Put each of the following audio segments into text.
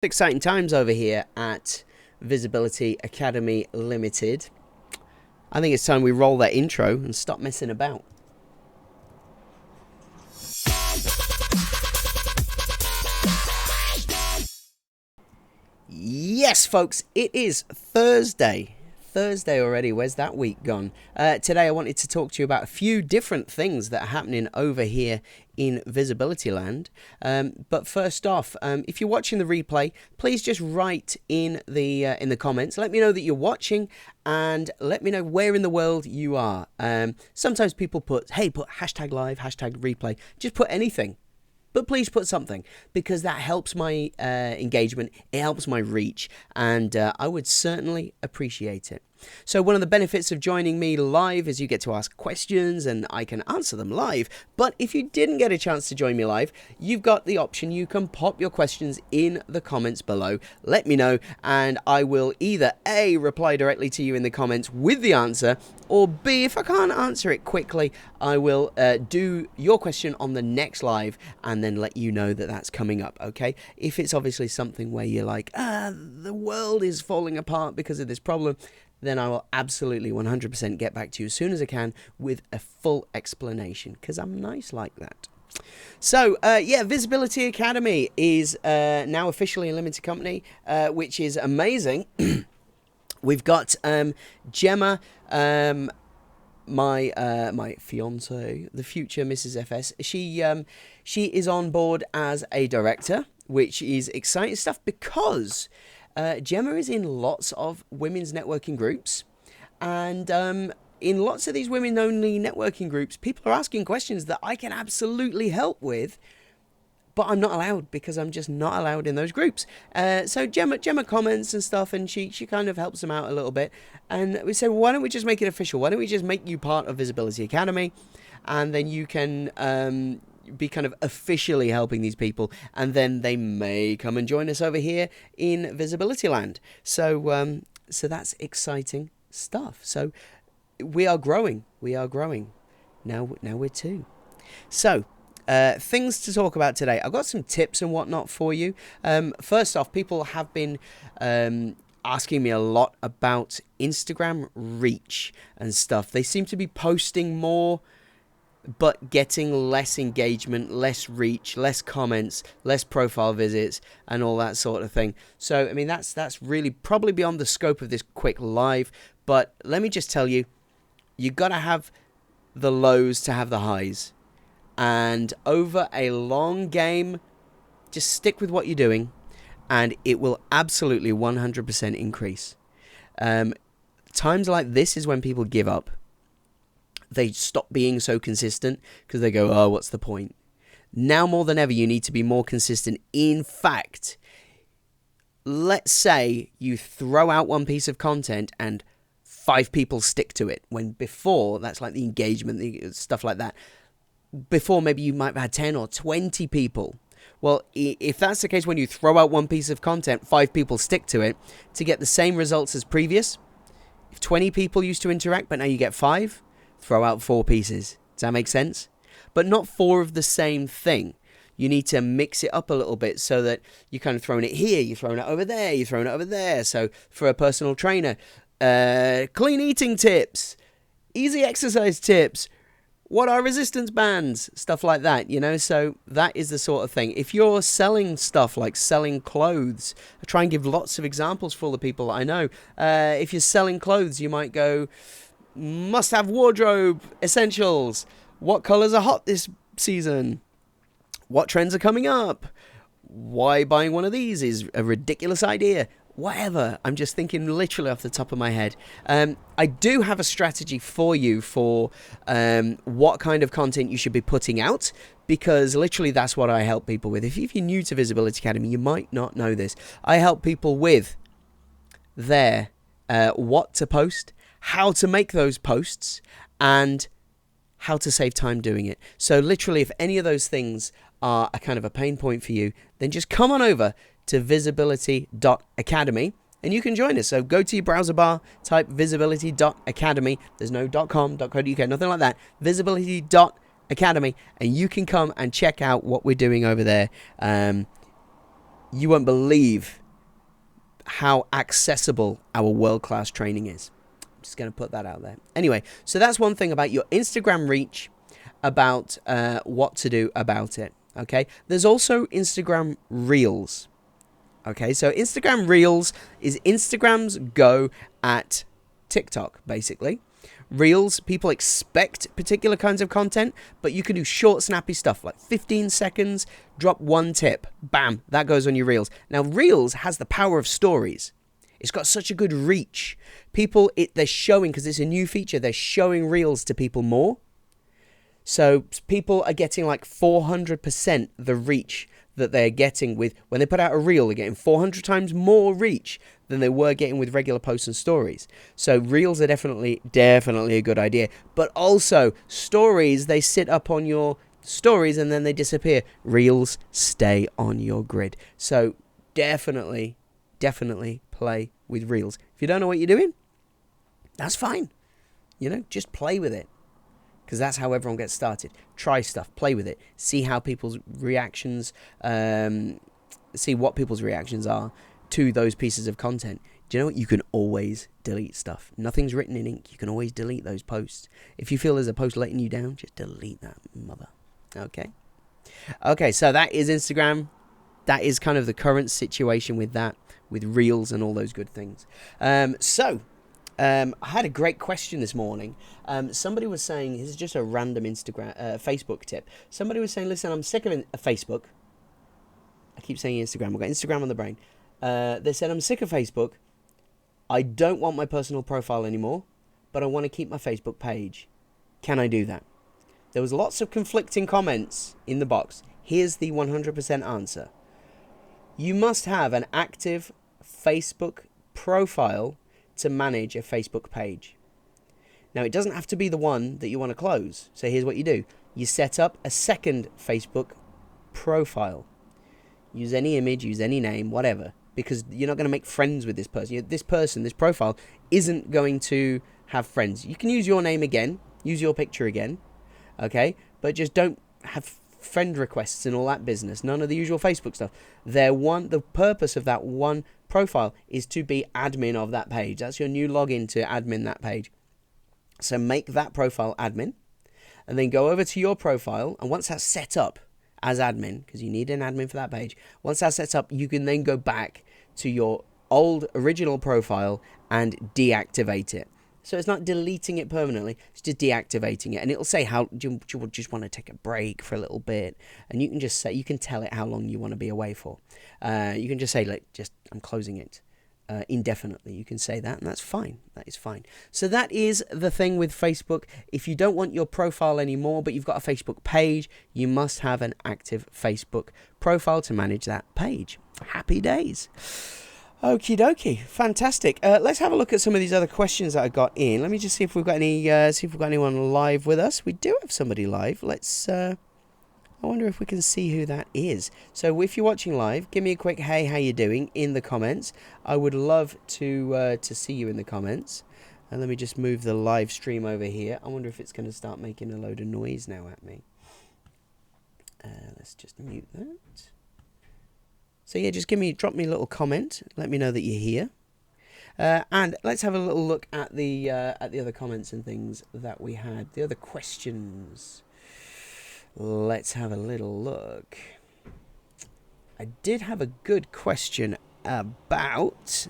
Exciting times over here at Visibility Academy Limited. I think it's time we roll that intro and stop messing about. Yes, folks, it is Thursday. Thursday already. Where's that week gone? Today I wanted to talk to you about a few different things that are happening over here in Visibility Land. But first off, if you're watching the replay, please just write in the comments. Let me know that you're watching and let me know where in the world you are. Sometimes people put hashtag live, hashtag replay. Just put anything. But please put something, because that helps my engagement, it helps my reach, and I would certainly appreciate it. So one of the benefits of joining me live is you get to ask questions and I can answer them live. But if you didn't get a chance to join me live, you've got the option. You can pop your questions in the comments below. Let me know and I will either A, reply directly to you in the comments with the answer, or B, if I can't answer it quickly, I will do your question on the next live and then let you know that that's coming up, okay? If it's obviously something where you're like, the world is falling apart because of this problem, then I will absolutely 100% get back to you as soon as I can with a full explanation, because I'm nice like that. So, Visibility Academy is now officially a limited company, which is amazing. We've got Gemma, my fiance, the future Mrs. FS. She is on board as a director, which is exciting stuff because Gemma is in lots of women's networking groups, and in lots of these women-only networking groups, people are asking questions that I can absolutely help with, but I'm not allowed because I'm just not allowed in those groups. So Gemma comments and stuff, and she kind of helps them out a little bit. And we say, well, why don't we just make it official? Why don't we just make you part of Visibility Academy, and then you can be kind of officially helping these people, and then they may come and join us over here in Visibility Land. So that's exciting stuff. So we are growing. Now we're two. So things to talk about today. I've got some tips and whatnot for you. First off, people have been asking me a lot about Instagram reach and stuff. They seem to be posting more but getting less engagement, less reach, less comments, less profile visits, and all that sort of thing. So, I mean, that's really probably beyond the scope of this quick live, but let me just tell you, you got to have the lows to have the highs. And over a long game, just stick with what you're doing, and it will absolutely 100% increase. Times like this is when people give up. They stop being so consistent because they go, oh, what's the point? Now more than ever, you need to be more consistent. In fact, let's say you throw out one piece of content and 5 people stick to it, when before, that's like the engagement, the stuff like that. Before, maybe you might have had 10 or 20 people. Well, if that's the case, when you throw out one piece of content, 5 people stick to it, to get the same results as previous. If 20 people used to interact, but now you get 5, throw out 4 pieces. Does that make sense? But not 4 of the same thing. You need to mix it up a little bit so that you're kind of throwing it here, you're throwing it over there, you're throwing it over there. So for a personal trainer, clean eating tips, easy exercise tips, what are resistance bands, stuff like that, you know. So that is the sort of thing. If you're selling stuff like selling clothes, I try and give lots of examples for all the people that I know. If you're selling clothes, you might go, must-have wardrobe essentials. What colors are hot this season? What trends are coming up? Why buying one of these is a ridiculous idea. Whatever. I'm just thinking literally off the top of my head. I do have a strategy for you for what kind of content you should be putting out, because literally that's what I help people with. If you're new to Visibility Academy, you might not know this. I help people with their what to post, how to make those posts, and how to save time doing it. So literally, if any of those things are a kind of a pain point for you, then just come on over to visibility.academy and you can join us. So go to your browser bar, type visibility.academy. There's no .com, .co.uk, nothing like that. Visibility.academy, and you can come and check out what we're doing over there. you won't believe how accessible our world-class training is. I'm just going to put that out there. Anyway, so that's one thing about your Instagram reach, about what to do about it. Okay, there's also Instagram Reels. Okay, so Instagram Reels is Instagram's go at TikTok, basically. Reels, people expect particular kinds of content, but you can do short, snappy stuff like 15 seconds, drop one tip, bam, that goes on your Reels. Now, Reels has the power of stories. It's got such a good reach. People, they're showing, because it's a new feature, they're showing Reels to people more. So people are getting like 400% the reach that they're getting with, when they put out a reel, they're getting 400 times more reach than they were getting with regular posts and stories. So reels are definitely a good idea. But also stories, they sit up on your stories and then they disappear. Reels stay on your grid. So definitely play with reels. If you don't know what you're doing, that's fine. Just play with it. Because that's how everyone gets started. Try stuff, play with it, see how people's reactions, see what people's reactions are to those pieces of content. Do you know what? You can always delete stuff. Nothing's written in ink. You can always delete those posts. If you feel there's a post letting you down, just delete that mother. Okay, so that is Instagram. That is kind of the current situation with that, with Reels and all those good things. I had a great question this morning. Somebody was saying, this is just a random Facebook tip. Somebody was saying, listen, I'm sick of Facebook. I keep saying Instagram. I've got Instagram on the brain. They said, I'm sick of Facebook. I don't want my personal profile anymore, but I want to keep my Facebook page. Can I do that? There was lots of conflicting comments in the box. Here's the 100% answer. You must have an active Facebook profile to manage a Facebook page. Now, it doesn't have to be the one that you want to close. So here's what you do. You set up a second Facebook profile. Use any image, use any name, whatever, because you're not going to make friends with this person. This profile isn't going to have friends. You can use your name again, use your picture again, okay? But just don't have friend requests and all that business. None of the usual Facebook stuff. The purpose of that one profile is to be admin of that page. That's your new login to admin that page. So make that profile admin, and then go over to your profile, and once that's set up as admin, because you need an admin for that page, once that's set up, you can then go back to your old original profile and deactivate it. So it's not deleting it permanently, it's just deactivating it. And it'll say how do you just want to take a break for a little bit. And you can just say, you can tell it how long you want to be away for. You can just say, I'm closing it indefinitely. You can say that, and that's fine. That is fine. So that is the thing with Facebook. If you don't want your profile anymore, but you've got a Facebook page, you must have an active Facebook profile to manage that page. Happy days. Okie dokie, fantastic. Let's have a look at some of these other questions that I got in. Let me just see if we've got anyone live with us. We do have somebody live. I wonder if we can see who that is. So if you're watching live, give me a quick hey, how you doing in the comments. I would love to see you in the comments. And let me just move the live stream over here. I wonder if it's going to start making a load of noise now at me. Let's just mute that. So yeah, just drop me a little comment. Let me know that you're here. And let's have a little look at the other comments and things that we had. The other questions. Let's have a little look. I did have a good question about...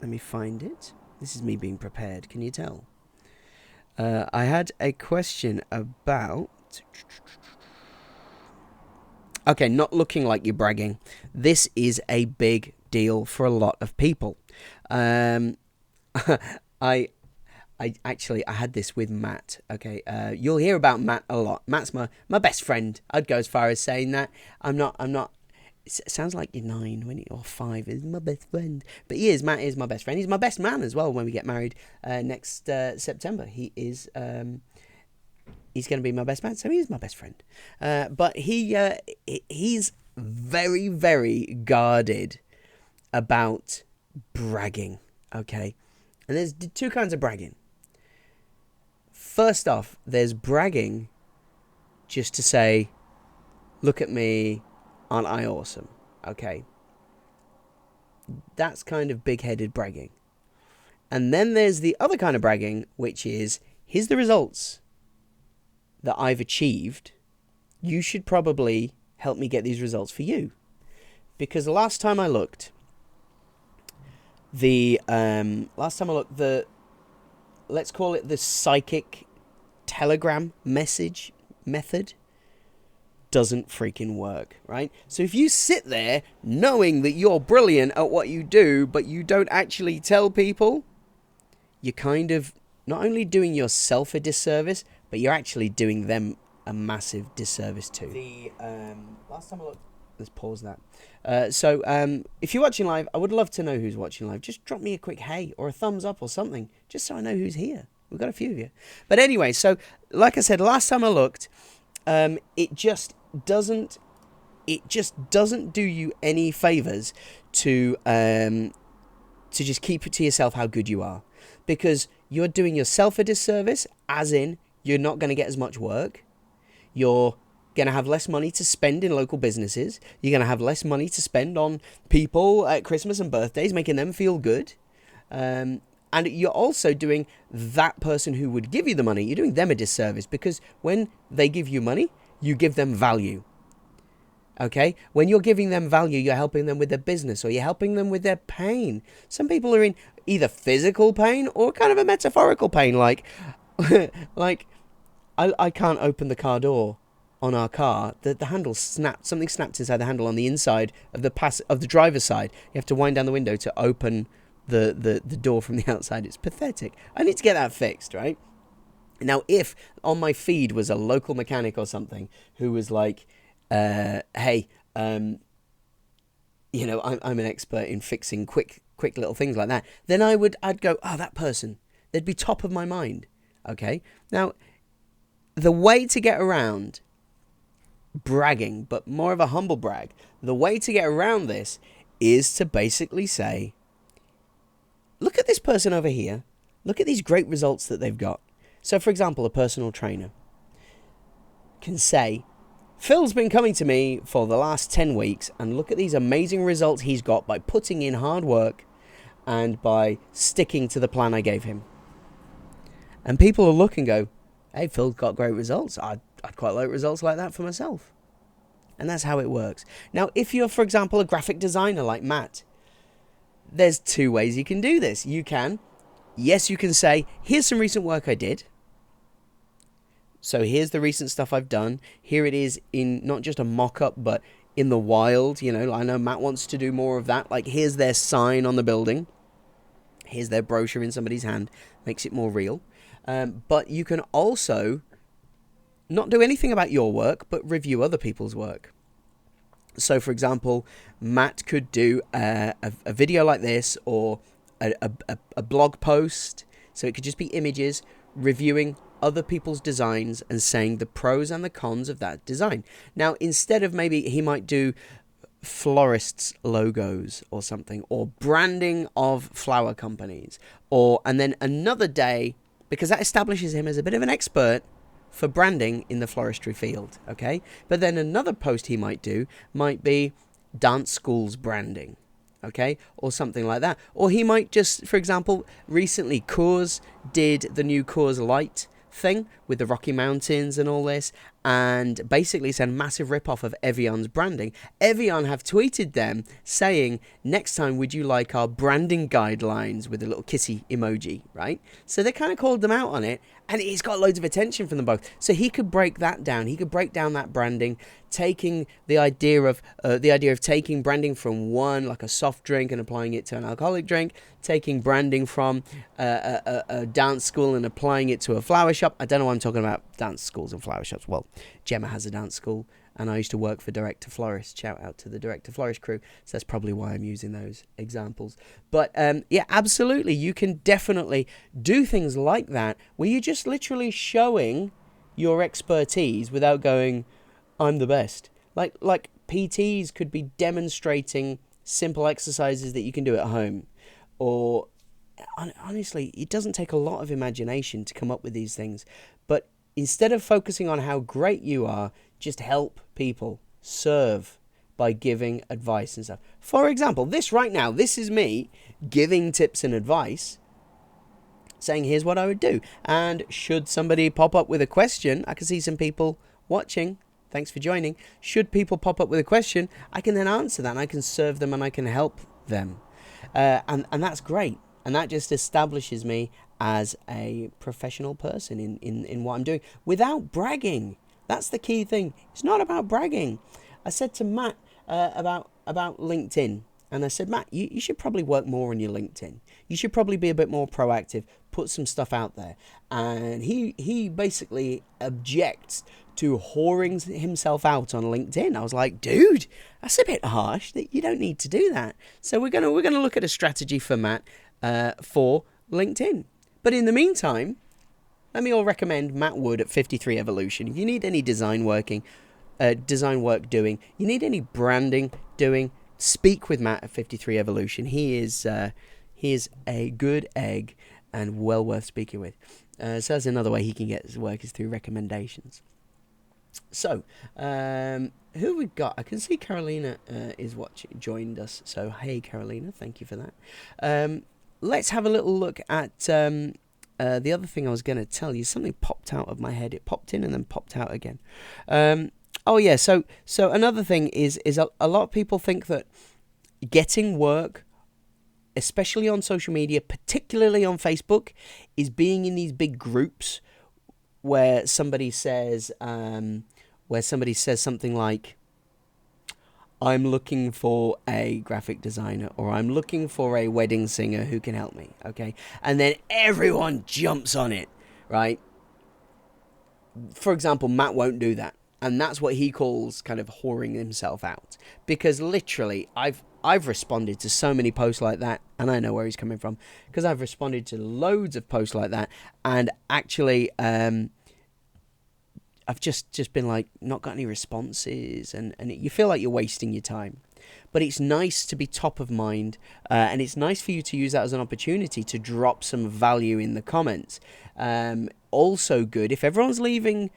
Let me find it. This is me being prepared. Can you tell? I had a question about... Okay, not looking like you're bragging. This is a big deal for a lot of people. I had this with Matt. Okay, you'll hear about Matt a lot. Matt's my best friend. I'd go as far as saying that. I'm not. It sounds like you're 9 or 5. He's my best friend, but he is. Matt is my best friend. He's my best man as well. When we get married next September, he is. He's going to be my best man, so he's my best friend. But he's very, very guarded about bragging. Okay, and there's two kinds of bragging. First off, there's bragging just to say, look at me, aren't I awesome? Okay. That's kind of big-headed bragging. And then there's the other kind of bragging, which is, here's the results that I've achieved. You should probably help me get these results for you. Because last time I looked, let's call it the psychic telegram message method, doesn't freaking work, right? So if you sit there knowing that you're brilliant at what you do, but you don't actually tell people, you're kind of not only doing yourself a disservice, but you're actually doing them a massive disservice too. Last time I looked, let's pause that. So if you're watching live, I would love to know who's watching live. Just drop me a quick hey or a thumbs up or something, just so I know who's here. We've got a few of you. But anyway, so like I said, last time I looked, it just doesn't do you any favors to just keep it to yourself how good you are, because you're doing yourself a disservice, as in you're not going to get as much work, you're going to have less money to spend in local businesses, you're going to have less money to spend on people at Christmas and birthdays, making them feel good, and you're also doing that person who would give you the money, you're doing them a disservice, because when they give you money, you give them value. Okay? When you're giving them value, you're helping them with their business, or you're helping them with their pain. Some people are in either physical pain or kind of a metaphorical pain, like I can't open the car door on our car. The handle snapped. Something snapped inside the handle on the inside of the driver's side. You have to wind down the window to open the door from the outside. It's pathetic. I need to get that fixed, right? Now, if on my feed was a local mechanic or something who was like, hey, I'm an expert in fixing quick little things like that, then I'd go, oh, that person. They'd be top of my mind. Okay? Now, the way to get around bragging, but more of a humble brag, the way to get around this is to basically say, look at this person over here. Look at these great results that they've got. So, for example, a personal trainer can say, Phil's been coming to me for the last 10 weeks, and look at these amazing results he's got by putting in hard work and by sticking to the plan I gave him. And people will look and go, hey, Phil's got great results. I'd quite like results like that for myself. And that's how it works. Now, if you're, for example, a graphic designer like Matt, there's two ways you can do this. You can say, here's some recent work I did. So here's the recent stuff I've done. Here it is in not just a mock-up, but in the wild. I know Matt wants to do more of that. Like, here's their sign on the building. Here's their brochure in somebody's hand. Makes it more real. But you can also not do anything about your work, but review other people's work. So, for example, Matt could do a video like this, or a blog post. So it could just be images reviewing other people's designs and saying the pros and the cons of that design. Now, instead of, maybe he might do florists' logos or something, or branding of flower companies, and then another day, because that establishes him as a bit of an expert for branding in the floristry field, okay? But then another post he might do might be dance schools branding, okay? Or something like that. Or he might just, for example, recently Coors did the new Coors Light thing with the Rocky Mountains and all this, and basically it's a massive rip-off of Evian's branding. Evian have tweeted them saying, next time would you like our branding guidelines, with a little kissy emoji, right? So they kind of called them out on it, and it's got loads of attention from them both. So he could break that down. He could break down that branding, taking the idea of taking branding from one, like a soft drink, and applying it to an alcoholic drink, taking branding from a dance school and applying it to a flower shop. I don't know why I'm talking about dance schools and flower shops. Well, Gemma has a dance school, and I used to work for Direct to Florist. Shout out to the Direct to Florist crew. So that's probably why I'm using those examples. But yeah, absolutely, you can definitely do things like that, where you're just literally showing your expertise without going, I'm the best. Like PTs could be demonstrating simple exercises that you can do at home. Or honestly, it doesn't take a lot of imagination to come up with these things. But instead of focusing on how great you are, just help people, serve, by giving advice and stuff. For example, this right now, this is me giving tips and advice, saying here's what I would do. And should somebody pop up with a question, I can see some people watching. Thanks for joining. Should people pop up with a question, I can then answer that, and I can serve them, and I can help them. And that's great. And that just establishes me as a professional person in what I'm doing without bragging. That's the key thing. It's not about bragging. I said to Matt about LinkedIn, and I said, Matt, you should probably work more on your LinkedIn. You should probably be a bit more proactive, put some stuff out there. And he basically objects to whoring himself out on LinkedIn. I was like, dude, that's a bit harsh. That you don't need to do that. So we're gonna look at a strategy for Matt for LinkedIn. But in the meantime, let me all recommend Matt Wood at 53 Evolution. If you need any design work doing, you need any branding doing, speak with Matt at 53 Evolution. He is a good egg and well worth speaking with. So that's another way he can get his work, is through recommendations. So, who we got? I can see Carolina joined us. So, hey Carolina, thank you for that. Let's have a little look at the other thing I was going to tell you. Something popped out of my head. It popped in and then popped out again. Oh yeah. So another thing is a lot of people think that getting work, especially on social media, particularly on Facebook, is being in these big groups where somebody says something like, I'm looking for a graphic designer, or I'm looking for a wedding singer who can help me, okay? And then everyone jumps on it, right? For example, Matt won't do that. And that's what he calls kind of whoring himself out. Because literally, I've responded to so many posts like that, and I know where he's coming from, because I've responded to loads of posts like that, and actually, I've just been like, not got any responses, and you feel like you're wasting your time. But it's nice to be top of mind, and it's nice for you to use that as an opportunity to drop some value in the comments. Also good, if everyone's leaving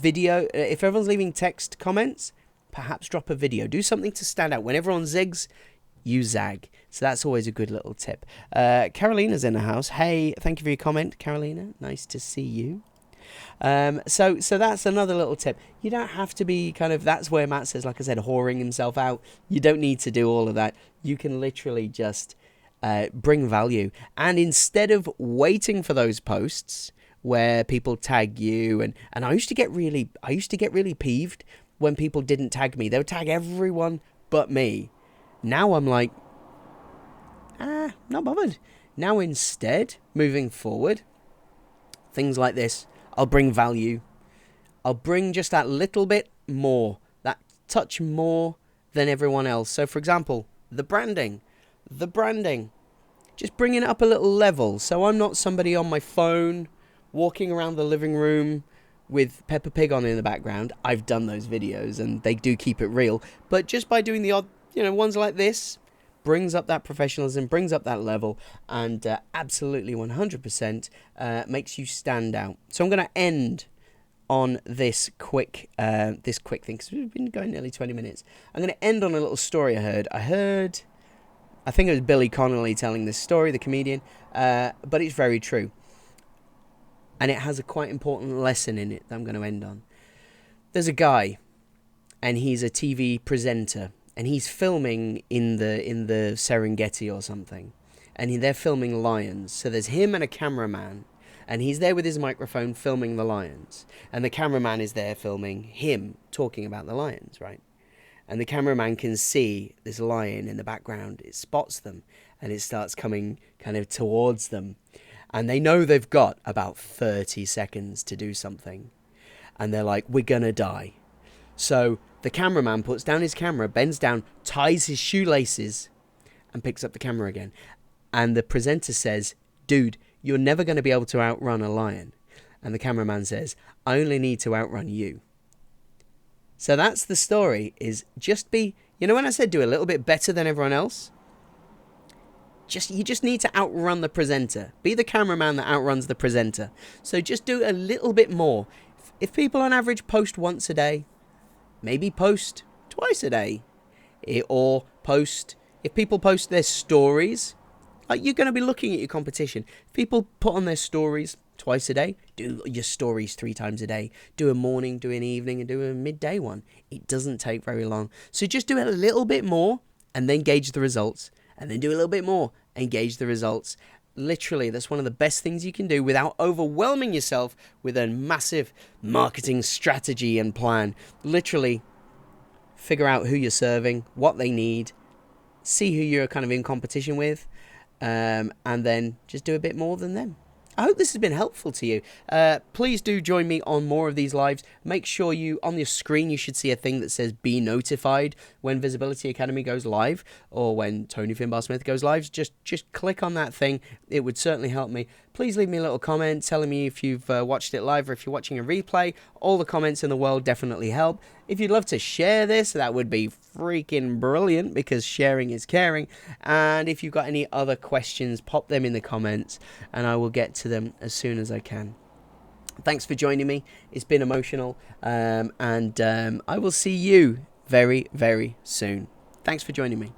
if everyone's leaving text comments, perhaps drop a video. Do something to stand out. When everyone zigs, you zag. So that's always a good little tip. Carolina's in the house. Hey, thank you for your comment, Carolina. Nice to see you. So that's another little tip. You don't have to be kind of, that's where Matt says, like I said, whoring himself out. You don't need to do all of that. You can literally just bring value. And instead of waiting for those posts where people tag you, and I used to get really peeved when people didn't tag me. They would tag everyone but me. Now I'm like, not bothered. Now instead, moving forward, things like this, I'll bring value. I'll bring just that little bit more, that touch more than everyone else. So for example, the branding, just bringing it up a little level. So I'm not somebody on my phone walking around the living room with Peppa Pig on in the background. I've done those videos and they do keep it real. But just by doing the odd, ones like this, brings up that professionalism, brings up that level, and absolutely 100% makes you stand out. So I'm going to end on this quick thing, because we've been going nearly 20 minutes. I'm going to end on a little story I heard. I think it was Billy Connolly telling this story, the comedian, but it's very true. And it has a quite important lesson in it that I'm going to end on. There's a guy, and he's a TV presenter, and he's filming in the Serengeti or something, and they're filming lions. So there's him and a cameraman, and he's there with his microphone filming the lions, and the cameraman is there filming him talking about the lions, right? And the cameraman can see this lion in the background. It spots them, and it starts coming kind of towards them. And they know they've got about 30 seconds to do something. And they're like, we're going to die. So the cameraman puts down his camera, bends down, ties his shoelaces, and picks up the camera again. And the presenter says, dude, you're never going to be able to outrun a lion. And the cameraman says, I only need to outrun you. So that's the story, is just be, when I said do a little bit better than everyone else? You just need to outrun the presenter. Be the cameraman that outruns the presenter. So just do a little bit more. If people on average post once a day, maybe post twice a day. Or post, if people post their stories, like, you're going to be looking at your competition. If people put on their stories twice a day, do your stories 3 times a day. Do a morning, do an evening, and do a midday one. It doesn't take very long. So just do it a little bit more and then gauge the results. And then do a little bit more and gauge the results. Literally, that's one of the best things you can do without overwhelming yourself with a massive marketing strategy and plan. Literally, figure out who you're serving, what they need, see who you're kind of in competition with, and then just do a bit more than them. I hope this has been helpful to you. Please do join me on more of these lives. Make sure on your screen you should see a thing that says be notified when Visibility Academy goes live, or when Tony Finbar Smith goes live. Just click on that thing. It would certainly help me. Please leave me a little comment telling me if you've watched it live or if you're watching a replay. All the comments in the world definitely help. If you'd love to share this, that would be freaking brilliant, because sharing is caring. And if you've got any other questions, pop them in the comments and I will get to them as soon as I can. Thanks for joining me. It's been emotional, and I will see you very, very soon. Thanks for joining me.